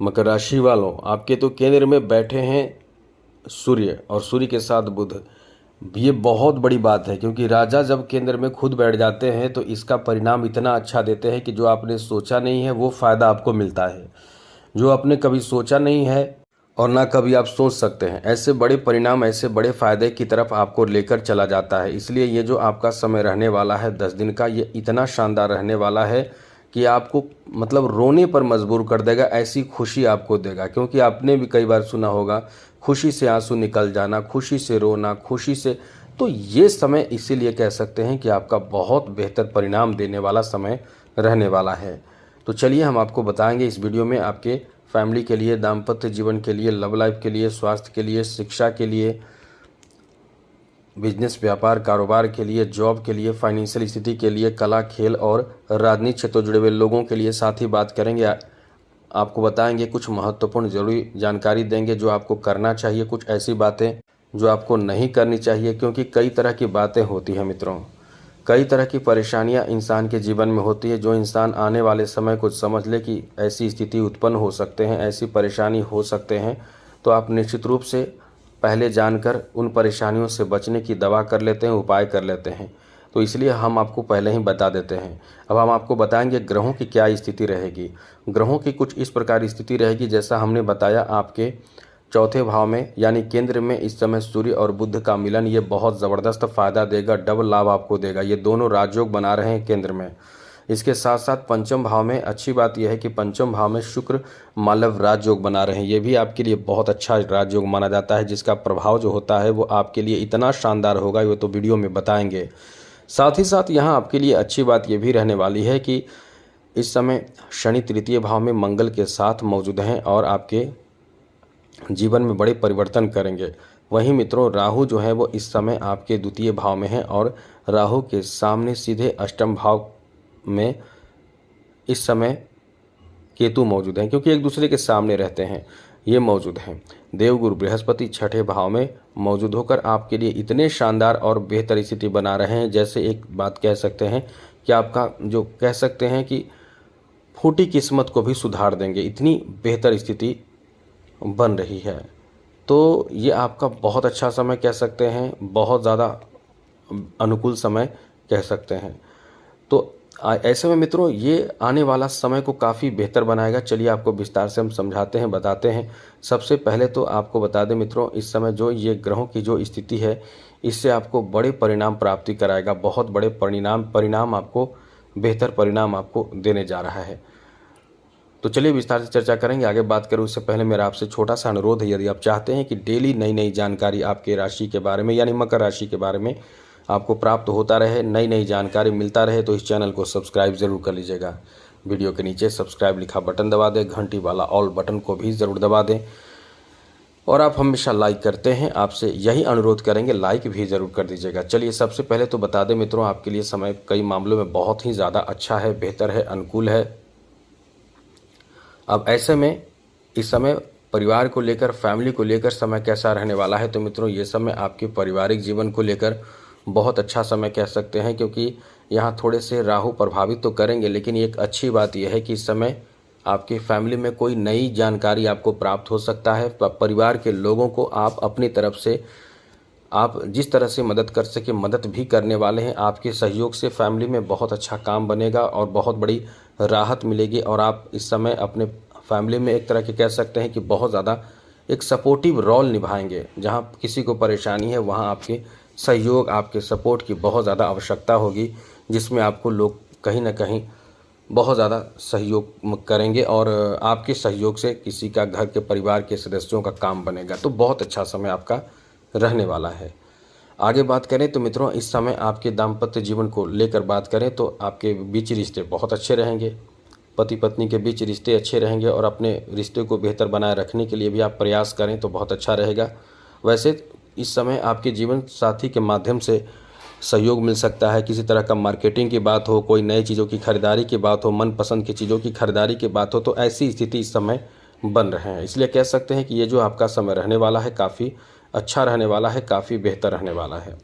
मकर राशि वालों, आपके तो केंद्र में बैठे हैं सूर्य और सूर्य के साथ बुध। ये बहुत बड़ी बात है क्योंकि राजा जब केंद्र में खुद बैठ जाते हैं तो इसका परिणाम इतना अच्छा देते हैं कि जो आपने सोचा नहीं है वो फ़ायदा आपको मिलता है। जो आपने कभी सोचा नहीं है और ना कभी आप सोच सकते हैं, ऐसे बड़े परिणाम, ऐसे बड़े फ़ायदे की तरफ आपको लेकर चला जाता है। इसलिए ये जो आपका समय रहने वाला है 10 दिन का, ये इतना शानदार रहने वाला है कि आपको मतलब रोने पर मजबूर कर देगा, ऐसी खुशी आपको देगा। क्योंकि आपने भी कई बार सुना होगा खुशी से आंसू निकल जाना, खुशी से रोना, खुशी से, तो ये समय इसीलिए कह सकते हैं कि आपका बहुत बेहतर परिणाम देने वाला समय रहने वाला है। तो चलिए हम आपको बताएंगे इस वीडियो में आपके फैमिली के लिए, दाम्पत्य जीवन के लिए, लव लाइफ के लिए, स्वास्थ्य के लिए, शिक्षा के लिए, बिजनेस व्यापार कारोबार के लिए, जॉब के लिए, फाइनेंशियल स्थिति के लिए, कला खेल और राजनीतिक क्षेत्र से जुड़े हुए लोगों के लिए। साथ ही बात करेंगे, आपको बताएंगे कुछ महत्वपूर्ण जरूरी जानकारी देंगे जो आपको करना चाहिए, कुछ ऐसी बातें जो आपको नहीं करनी चाहिए। क्योंकि कई तरह की बातें होती हैं मित्रों, कई तरह की परेशानियां इंसान के जीवन में होती है। जो इंसान आने वाले समय कुछ समझ ले कि ऐसी स्थिति उत्पन्न हो सकते हैं, ऐसी परेशानी हो सकते हैं, तो आप निश्चित रूप से पहले जानकर उन परेशानियों से बचने की दवा कर लेते हैं, उपाय कर लेते हैं। तो इसलिए हम आपको पहले ही बता देते हैं। अब हम आपको बताएंगे ग्रहों की क्या स्थिति रहेगी। ग्रहों की कुछ इस प्रकार स्थिति रहेगी, जैसा हमने बताया आपके चौथे भाव में यानी केंद्र में इस समय सूर्य और बुध का मिलन, ये बहुत ज़बरदस्त फायदा देगा, डबल लाभ आपको देगा। ये दोनों राजयोग बना रहे हैं केंद्र में। इसके साथ साथ पंचम भाव में अच्छी बात यह है कि पंचम भाव में शुक्र मालव राजयोग बना रहे हैं। ये भी आपके लिए बहुत अच्छा राजयोग माना जाता है, जिसका प्रभाव जो होता है वो आपके लिए इतना शानदार होगा, ये तो वीडियो में बताएंगे। साथ ही साथ यहाँ आपके लिए अच्छी बात ये भी रहने वाली है कि इस समय शनि तृतीय भाव में मंगल के साथ मौजूद हैं और आपके जीवन में बड़े परिवर्तन करेंगे। वहीं मित्रों राहु जो है वो इस समय आपके द्वितीय भाव में है और राहु के सामने सीधे अष्टम भाव में इस समय केतु मौजूद हैं, क्योंकि एक दूसरे के सामने रहते हैं, ये मौजूद हैं। देवगुरु बृहस्पति छठे भाव में मौजूद होकर आपके लिए इतने शानदार और बेहतर स्थिति बना रहे हैं, जैसे एक बात कह सकते हैं कि आपका जो कह सकते हैं कि फूटी किस्मत को भी सुधार देंगे, इतनी बेहतर स्थिति बन रही है। तो ये आपका बहुत अच्छा समय कह सकते हैं, बहुत ज़्यादा अनुकूल समय कह सकते हैं। तो ऐसे में मित्रों ये आने वाला समय को काफ़ी बेहतर बनाएगा। चलिए आपको विस्तार से हम समझाते हैं, बताते हैं। सबसे पहले तो आपको बता दें मित्रों, इस समय जो ये ग्रहों की जो स्थिति है, इससे आपको बड़े परिणाम प्राप्ति कराएगा, बहुत बड़े परिणाम आपको, बेहतर परिणाम आपको देने जा रहा है। तो चलिए विस्तार से चर्चा करेंगे। आगे बात करूँ उससे पहले मेरा आपसे छोटा सा अनुरोध है, यदि आप चाहते हैं कि डेली नई नई जानकारी आपके राशि के बारे में यानी मकर राशि के बारे में आपको प्राप्त होता रहे, नई नई जानकारी मिलता रहे, तो इस चैनल को सब्सक्राइब ज़रूर कर लीजिएगा। वीडियो के नीचे सब्सक्राइब लिखा बटन दबा दें, घंटी वाला ऑल बटन को भी ज़रूर दबा दें। और आप हमेशा लाइक करते हैं, आपसे यही अनुरोध करेंगे, लाइक भी ज़रूर कर दीजिएगा। चलिए सबसे पहले तो बता दें मित्रों, आपके लिए समय कई मामलों में बहुत ही ज़्यादा अच्छा है, बेहतर है, अनुकूल है। अब ऐसे में इस समय परिवार को लेकर, फैमिली को लेकर समय कैसा रहने वाला है, तो मित्रों ये समय आपके पारिवारिक जीवन को लेकर बहुत अच्छा समय कह सकते हैं, क्योंकि यहाँ थोड़े से राहु प्रभावित तो करेंगे, लेकिन एक अच्छी बात यह है कि इस समय आपके फैमिली में कोई नई जानकारी आपको प्राप्त हो सकता है। परिवार के लोगों को आप अपनी तरफ से आप जिस तरह से मदद कर सके मदद भी करने वाले हैं। आपके सहयोग से फैमिली में बहुत अच्छा काम बनेगा और बहुत बड़ी राहत मिलेगी। और आप इस समय अपने फैमिली में एक तरह के कह सकते हैं कि बहुत ज़्यादा एक सपोर्टिव रोल निभाएंगे। जहां किसी को परेशानी है वहां आपके सहयोग, आपके सपोर्ट की बहुत ज़्यादा आवश्यकता होगी, जिसमें आपको लोग कहीं ना कहीं बहुत ज़्यादा सहयोग करेंगे और आपके सहयोग से किसी का, घर के परिवार के सदस्यों का काम बनेगा। तो बहुत अच्छा समय आपका रहने वाला है। आगे बात करें तो मित्रों इस समय आपके दाम्पत्य जीवन को लेकर बात करें तो आपके बीच रिश्ते बहुत अच्छे रहेंगे, पति पत्नी के बीच रिश्ते अच्छे रहेंगे और अपने रिश्ते को बेहतर बनाए रखने के लिए भी आप प्रयास करें तो बहुत अच्छा रहेगा। वैसे इस समय आपके जीवन साथी के माध्यम से सहयोग मिल सकता है, किसी तरह का मार्केटिंग की बात हो, कोई नई चीज़ों की खरीदारी की बात हो, मनपसंद की चीज़ों की खरीदारी की बात हो, तो ऐसी स्थिति इस समय बन रहे हैं। इसलिए कह सकते हैं कि ये जो आपका समय रहने वाला है काफ़ी अच्छा रहने वाला है, काफ़ी बेहतर रहने वाला है।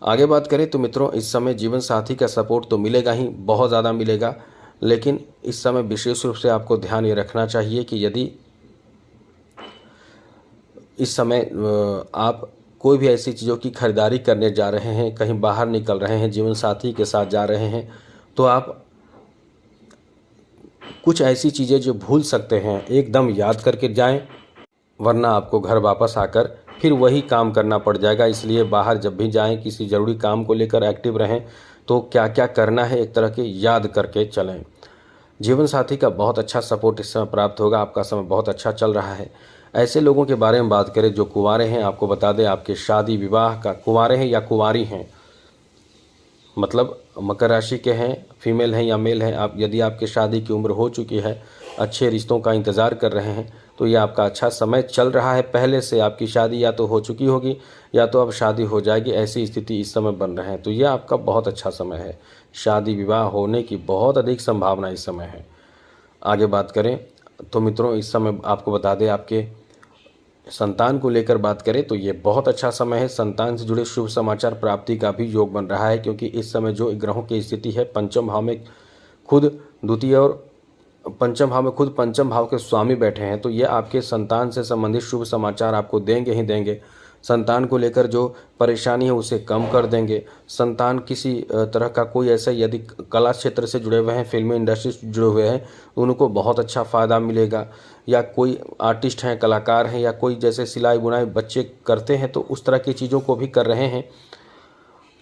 आगे बात करें तो मित्रों इस समय जीवन साथी का सपोर्ट तो मिलेगा ही, बहुत ज़्यादा मिलेगा। लेकिन इस समय विशेष रूप से आपको ध्यान ये रखना चाहिए कि यदि इस समय आप कोई भी ऐसी चीज़ों की खरीदारी करने जा रहे हैं, कहीं बाहर निकल रहे हैं, जीवन साथी के साथ जा रहे हैं, तो आप कुछ ऐसी चीज़ें जो भूल सकते हैं एकदम याद करके जाएं, वरना आपको घर वापस आकर फिर वही काम करना पड़ जाएगा। इसलिए बाहर जब भी जाएं, किसी ज़रूरी काम को लेकर एक्टिव रहें, तो क्या क्या करना है एक तरह के याद करके चलें। जीवन साथी का बहुत अच्छा सपोर्ट इस समय प्राप्त होगा, आपका समय बहुत अच्छा चल रहा है। ऐसे लोगों के बारे में बात करें जो कुंवारे हैं, आपको बता दें आपके शादी विवाह का, कुंवारे हैं या कुंवारी हैं, मतलब मकर राशि के हैं, फीमेल हैं या मेल हैं, आप यदि आपके शादी की उम्र हो चुकी है, अच्छे रिश्तों का इंतज़ार कर रहे हैं, तो ये आपका अच्छा समय चल रहा है। पहले से आपकी शादी या तो हो चुकी होगी या तो अब शादी हो जाएगी, ऐसी स्थिति इस समय बन रहे हैं, तो यह आपका बहुत अच्छा समय है। शादी विवाह होने की बहुत अधिक संभावना इस समय है। आगे बात करें तो मित्रों, इस समय आपको बता दें आपके संतान को लेकर बात करें तो ये बहुत अच्छा समय है। संतान से जुड़े शुभ समाचार प्राप्ति का भी योग बन रहा है, क्योंकि इस समय जो ग्रहों की स्थिति है, पंचम भाव में खुद द्वितीय और पंचम भाव में खुद पंचम भाव के स्वामी बैठे हैं, तो ये आपके संतान से संबंधित शुभ समाचार आपको देंगे ही देंगे। संतान को लेकर जो परेशानी है उसे कम कर देंगे। संतान किसी तरह का कोई ऐसा, यदि कला क्षेत्र से जुड़े हुए हैं, फिल्मी इंडस्ट्री से जुड़े हुए हैं, उनको बहुत अच्छा फ़ायदा मिलेगा। या कोई आर्टिस्ट हैं, कलाकार हैं, या कोई जैसे सिलाई बुनाई बच्चे करते हैं तो उस तरह की चीज़ों को भी कर रहे हैं,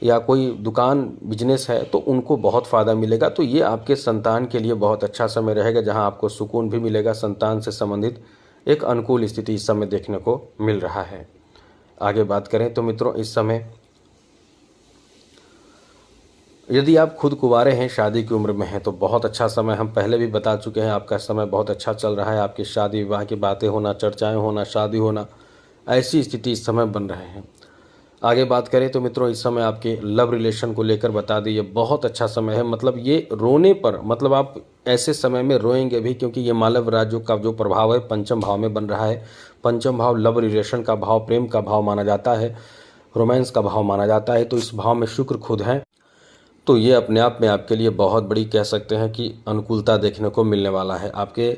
या कोई दुकान बिजनेस है, तो उनको बहुत फ़ायदा मिलेगा। तो ये आपके संतान के लिए बहुत अच्छा समय रहेगा, जहां आपको सुकून भी मिलेगा। संतान से संबंधित एक अनुकूल स्थिति इस समय देखने को मिल रहा है। आगे बात करें तो मित्रों, इस समय यदि आप खुद कुंवारे हैं, शादी की उम्र में हैं, तो बहुत अच्छा समय, हम पहले भी बता चुके हैं, आपका समय बहुत अच्छा चल रहा है। आपकी शादी विवाह की बातें होना, चर्चाएं होना, शादी होना, ऐसी स्थिति इस समय बन रहे हैं। आगे बात करें तो मित्रों, इस समय आपके लव रिलेशन को लेकर बता दें, ये बहुत अच्छा समय है। मतलब ये रोने पर, मतलब आप ऐसे समय में रोएंगे भी, क्योंकि ये मालव राज्यों का जो प्रभाव है पंचम भाव में बन रहा है। पंचम भाव लव रिलेशन का भाव, प्रेम का भाव माना जाता है, रोमांस का भाव माना जाता है। तो इस भाव में शुक्र खुद हैं, तो ये अपने आप में आपके लिए बहुत बड़ी, कह सकते हैं कि अनुकूलता देखने को मिलने वाला है। आपके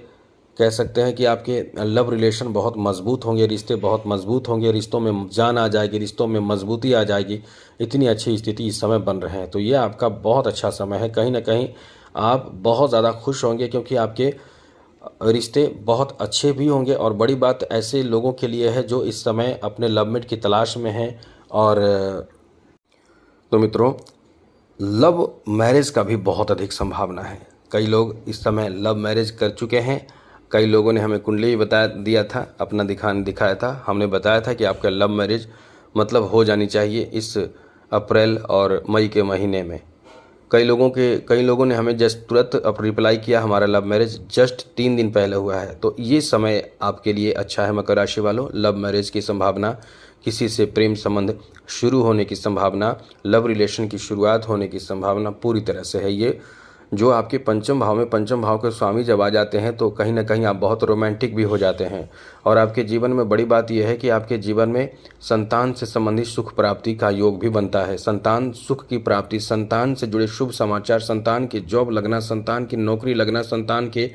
कह सकते हैं कि आपके लव रिलेशन बहुत मजबूत होंगे, रिश्ते बहुत मजबूत होंगे, रिश्तों में जान आ जाएगी, रिश्तों में मजबूती आ जाएगी। इतनी अच्छी स्थिति इस समय बन रहे हैं, तो ये आपका बहुत अच्छा समय है। कहीं ना कहीं आप बहुत ज़्यादा खुश होंगे, क्योंकि आपके रिश्ते बहुत अच्छे भी होंगे। और बड़ी बात ऐसे लोगों के लिए है जो इस समय अपने लवमेट की तलाश में हैं। और तो मित्रों, लव मैरिज का भी बहुत अधिक संभावना है। कई लोग इस समय लव मैरिज कर चुके हैं। कई लोगों ने हमें कुंडली बता दिया था, अपना दिखाया था, हमने बताया था कि आपका लव मैरिज मतलब हो जानी चाहिए इस अप्रैल और मई के महीने में। कई लोगों ने हमें जस्ट तुरंत रिप्लाई किया, हमारा लव मैरिज जस्ट 3 दिन पहले हुआ है। तो ये समय आपके लिए अच्छा है मकर राशि वालों। लव मैरिज की संभावना, किसी से प्रेम संबंध शुरू होने की संभावना, लव रिलेशन की शुरुआत होने की संभावना पूरी तरह से है। ये जो आपके पंचम भाव में, पंचम भाव के स्वामी जब आ जाते हैं तो कहीं ना कहीं आप बहुत रोमांटिक भी हो जाते हैं। और आपके जीवन में बड़ी बात यह है कि आपके जीवन में संतान से संबंधित सुख प्राप्ति का योग भी बनता है। संतान सुख की प्राप्ति, संतान से जुड़े शुभ समाचार, संतान की जॉब लगना, संतान की नौकरी लगना, संतान के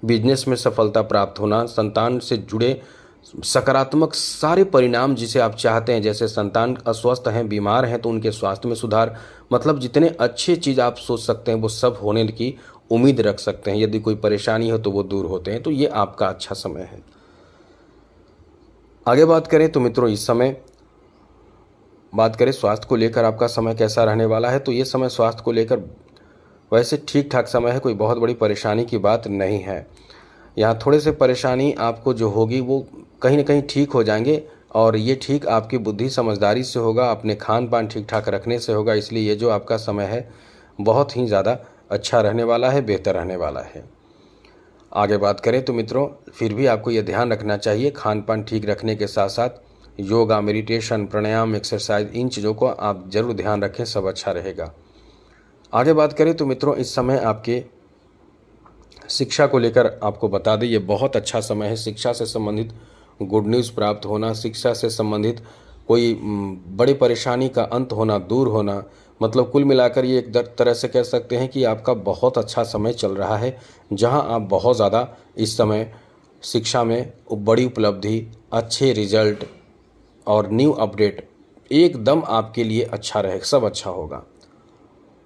बिजनेस में सफलता प्राप्त होना, संतान से जुड़े सकारात्मक सारे परिणाम जिसे आप चाहते हैं। जैसे संतान अस्वस्थ हैं, बीमार हैं, तो उनके स्वास्थ्य में सुधार, मतलब जितने अच्छे चीज़ आप सोच सकते हैं वो सब होने की उम्मीद रख सकते हैं। यदि कोई परेशानी हो तो वो दूर होते हैं। तो ये आपका अच्छा समय है। आगे बात करें तो मित्रों, इस समय बात करें स्वास्थ्य को लेकर आपका समय कैसा रहने वाला है। तो ये समय स्वास्थ्य को लेकर वैसे ठीक ठाक समय है, कोई बहुत बड़ी परेशानी की बात नहीं है। यहाँ थोड़े से परेशानी आपको जो होगी वो कहीं ना कहीं ठीक हो जाएंगे, और ये ठीक आपकी बुद्धि समझदारी से होगा, अपने खान पान ठीक ठाक रखने से होगा। इसलिए ये जो आपका समय है बहुत ही ज़्यादा अच्छा रहने वाला है, बेहतर रहने वाला है। आगे बात करें तो मित्रों, फिर भी आपको ये ध्यान रखना चाहिए, खान पान ठीक रखने के साथ साथ योगा, मेडिटेशन, प्राणायाम, एक्सरसाइज, इन चीज़ों को आप जरूर ध्यान रखें, सब अच्छा रहेगा। आगे बात करें तो मित्रों, इस समय आपके शिक्षा को लेकर आपको बता दें, ये बहुत अच्छा समय है। शिक्षा से संबंधित गुड न्यूज़ प्राप्त होना, शिक्षा से संबंधित कोई बड़ी परेशानी का अंत होना, दूर होना, मतलब कुल मिलाकर ये एक तरह से कह सकते हैं कि आपका बहुत अच्छा समय चल रहा है, जहां आप बहुत ज़्यादा इस समय शिक्षा में बड़ी उपलब्धि, अच्छे रिजल्ट और न्यू अपडेट एकदम आपके लिए अच्छा रहेगा, सब अच्छा होगा।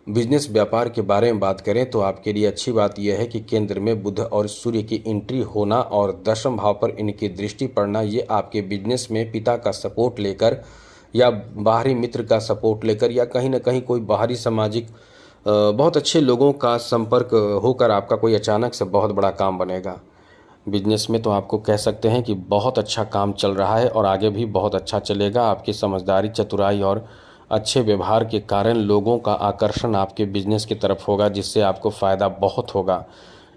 बिजनेस व्यापार के बारे में बात करें तो आपके लिए अच्छी बात यह है कि केंद्र में बुध और सूर्य की एंट्री होना और दशम भाव पर इनकी दृष्टि पड़ना, ये आपके बिजनेस में पिता का सपोर्ट लेकर या बाहरी मित्र का सपोर्ट लेकर या कहीं ना कहीं कोई बाहरी सामाजिक बहुत अच्छे लोगों का संपर्क होकर आपका कोई अचानक से बहुत बड़ा काम बनेगा। बिजनेस में तो आपको कह सकते हैं कि बहुत अच्छा काम चल रहा है और आगे भी बहुत अच्छा चलेगा। आपकी समझदारी, चतुराई और अच्छे व्यवहार के कारण लोगों का आकर्षण आपके बिजनेस की तरफ होगा, जिससे आपको फ़ायदा बहुत होगा।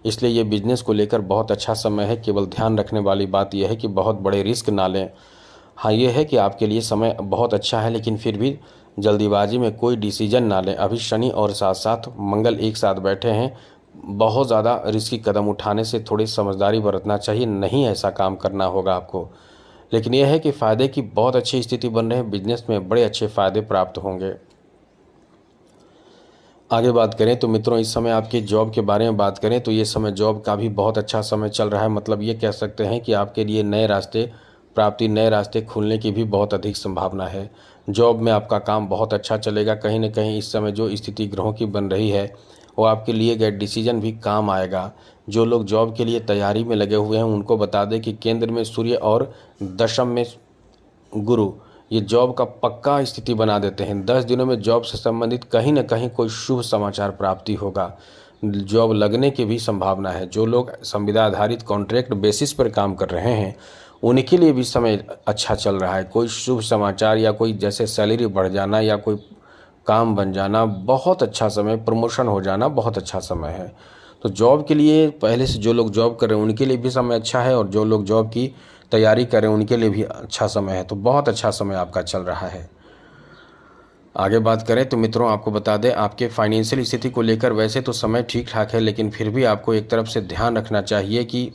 इसलिए ये बिजनेस को लेकर बहुत अच्छा समय है। केवल ध्यान रखने वाली बात यह है कि बहुत बड़े रिस्क ना लें। हाँ, ये है कि आपके लिए समय बहुत अच्छा है, लेकिन फिर भी जल्दीबाजी में कोई डिसीजन ना लें। अभी शनि और साथ साथ मंगल एक साथ बैठे हैं। बहुत ज़्यादा रिस्की कदम उठाने से थोड़ी समझदारी बरतना चाहिए, नहीं ऐसा काम करना होगा आपको। लेकिन यह है कि फ़ायदे की बहुत अच्छी स्थिति बन रही है, बिजनेस में बड़े अच्छे फ़ायदे प्राप्त होंगे। आगे बात करें तो मित्रों, इस समय आपकी जॉब के बारे में बात करें तो ये समय जॉब का भी बहुत अच्छा समय चल रहा है। मतलब ये कह सकते हैं कि आपके लिए नए रास्ते प्राप्ति, नए रास्ते खुलने की भी बहुत अधिक संभावना है। जॉब में आपका काम बहुत अच्छा चलेगा। कहीं ना कहीं इस समय जो स्थिति ग्रहों की बन रही है वो आपके लिए गए डिसीजन भी काम आएगा। जो लोग जॉब के लिए तैयारी में लगे हुए हैं उनको बता दें कि केंद्र में सूर्य और दशम में गुरु ये जॉब का पक्का स्थिति बना देते हैं। 10 दिनों में जॉब से संबंधित कहीं ना कहीं कोई शुभ समाचार प्राप्ति होगा। जॉब लगने की भी संभावना है। जो लोग संविदा आधारित कॉन्ट्रैक्ट बेसिस पर काम कर रहे हैं उनके लिए भी समय अच्छा चल रहा है। कोई शुभ समाचार या कोई जैसे सैलरी बढ़ जाना या कोई काम बन जाना, बहुत अच्छा समय, प्रमोशन हो जाना बहुत अच्छा समय है। तो जॉब के लिए पहले से जो लोग जॉब कर रहे हैं उनके लिए भी समय अच्छा है और जो लोग जॉब की तैयारी करें उनके लिए भी अच्छा समय है। तो बहुत अच्छा समय आपका चल रहा है। आगे बात करें तो मित्रों, आपको बता दें आपके फाइनेंशियल स्थिति को लेकर वैसे तो समय ठीक ठाक है, लेकिन फिर भी आपको एक तरफ से ध्यान रखना चाहिए कि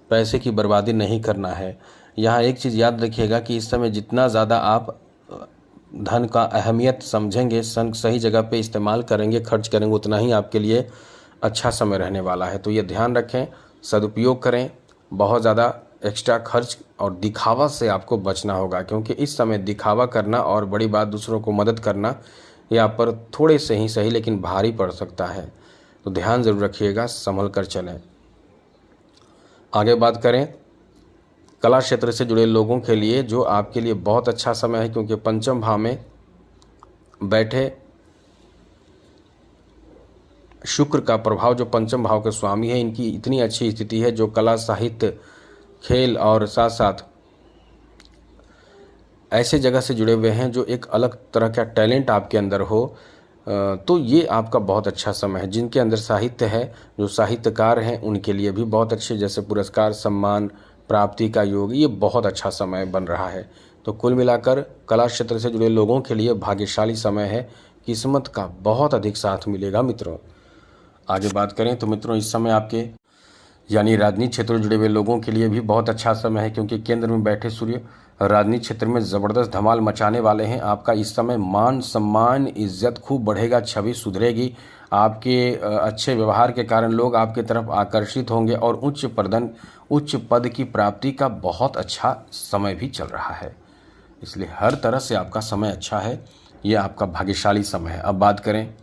पैसे की बर्बादी नहीं करना है। यहाँ एक चीज़ याद रखिएगा कि इस समय जितना ज़्यादा आप धन का अहमियत समझेंगे, सही जगह पे इस्तेमाल करेंगे, खर्च करेंगे, उतना ही आपके लिए अच्छा समय रहने वाला है। तो ये ध्यान रखें, सदुपयोग करें। बहुत ज़्यादा एक्स्ट्रा खर्च और दिखावा से आपको बचना होगा, क्योंकि इस समय दिखावा करना और बड़ी बात दूसरों को मदद करना ये आप पर थोड़े से ही सही लेकिन भारी पड़ सकता है। तो ध्यान ज़रूर रखिएगा, संभल कर चलें। आगे बात करें कला क्षेत्र से जुड़े लोगों के लिए, जो आपके लिए बहुत अच्छा समय है, क्योंकि पंचम भाव में बैठे शुक्र का प्रभाव, जो पंचम भाव के स्वामी है, इनकी इतनी अच्छी स्थिति है। जो कला, साहित्य, खेल और साथ साथ ऐसे जगह से जुड़े हुए हैं जो एक अलग तरह का टैलेंट आपके अंदर हो, तो ये आपका बहुत अच्छा समय है। जिनके अंदर साहित्य है, जो साहित्यकार हैं, उनके लिए भी बहुत अच्छे, जैसे पुरस्कार, सम्मान प्राप्ति का योग, ये बहुत अच्छा समय बन रहा है। तो कुल मिलाकर कला क्षेत्र से जुड़े लोगों के लिए भाग्यशाली समय है। किस्मत का बहुत अधिक साथ मिलेगा मित्रों। आगे बात करें तो मित्रों, इस समय आपके यानी राजनीतिक क्षेत्र से जुड़े हुए लोगों के लिए भी बहुत अच्छा समय है, क्योंकि केंद्र में बैठे सूर्य राजनीतिक क्षेत्र में ज़बरदस्त धमाल मचाने वाले हैं। आपका इस समय मान सम्मान, इज्जत खूब बढ़ेगा, छवि सुधरेगी। आपके अच्छे व्यवहार के कारण लोग आपकी तरफ आकर्षित होंगे और उच्च पद की प्राप्ति का बहुत अच्छा समय भी चल रहा है। इसलिए हर तरह से आपका समय अच्छा है, ये आपका भाग्यशाली समय है। अब बात करें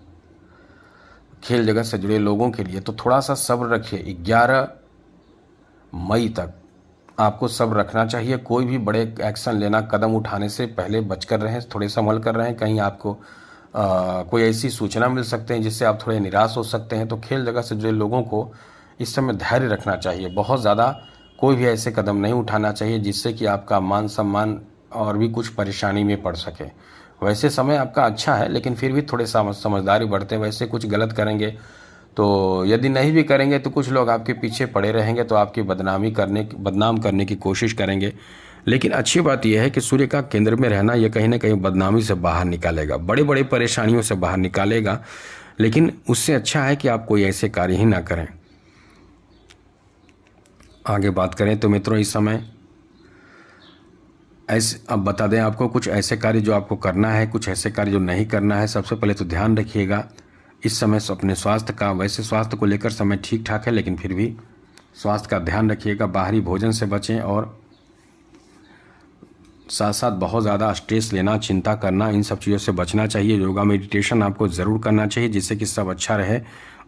खेल जगत से जुड़े लोगों के लिए, तो थोड़ा सा सब्र रखिए। 11 मई तक आपको सब्र रखना चाहिए। कोई भी बड़े एक्शन लेना, कदम उठाने से पहले बच कर रहें, थोड़े संभल कर रहें। कहीं आपको कोई ऐसी सूचना मिल सकते हैं जिससे आप थोड़े निराश हो सकते हैं। तो खेल जगत से जुड़े लोगों को इस समय धैर्य रखना चाहिए। बहुत ज़्यादा कोई भी ऐसे कदम नहीं उठाना चाहिए जिससे कि आपका मान सम्मान और भी कुछ परेशानी में पड़ सके। वैसे समय आपका अच्छा है, लेकिन फिर भी थोड़े समझदारी बरतें। वैसे कुछ गलत करेंगे तो, यदि नहीं भी करेंगे तो कुछ लोग आपके पीछे पड़े रहेंगे, तो आपकी बदनाम करने की कोशिश करेंगे। लेकिन अच्छी बात यह है कि सूर्य का केंद्र में रहना यह कहीं ना कहीं बदनामी से बाहर निकालेगा, बड़े बड़े परेशानियों से बाहर निकालेगा। लेकिन उससे अच्छा है कि आप कोई ऐसे कार्य ही ना करें। आगे बात करें तो मित्रों, इस समय ऐसे अब बता दें आपको कुछ ऐसे कार्य जो आपको करना है, कुछ ऐसे कार्य जो नहीं करना है। सबसे पहले तो ध्यान रखिएगा इस समय अपने स्वास्थ्य का। वैसे स्वास्थ्य को लेकर समय ठीक ठाक है, लेकिन फिर भी स्वास्थ्य का ध्यान रखिएगा। बाहरी भोजन से बचें और साथ साथ बहुत ज़्यादा स्ट्रेस लेना, चिंता करना, इन सब चीज़ों से बचना चाहिए। योगा मेडिटेशन आपको ज़रूर करना चाहिए जिससे कि सब अच्छा रहे,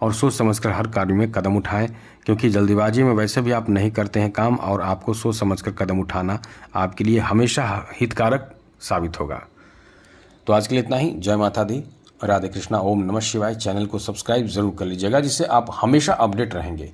और सोच समझकर हर कार्य में कदम उठाएं, क्योंकि जल्दीबाजी में वैसे भी आप नहीं करते हैं काम, और आपको सोच समझकर कदम उठाना आपके लिए हमेशा हितकारक साबित होगा। तो आज के लिए इतना ही। जय माता दी, राधे कृष्णा, ओम नमः शिवाय। चैनल को सब्सक्राइब जरूर कर लीजिएगा जिससे आप हमेशा अपडेट रहेंगे।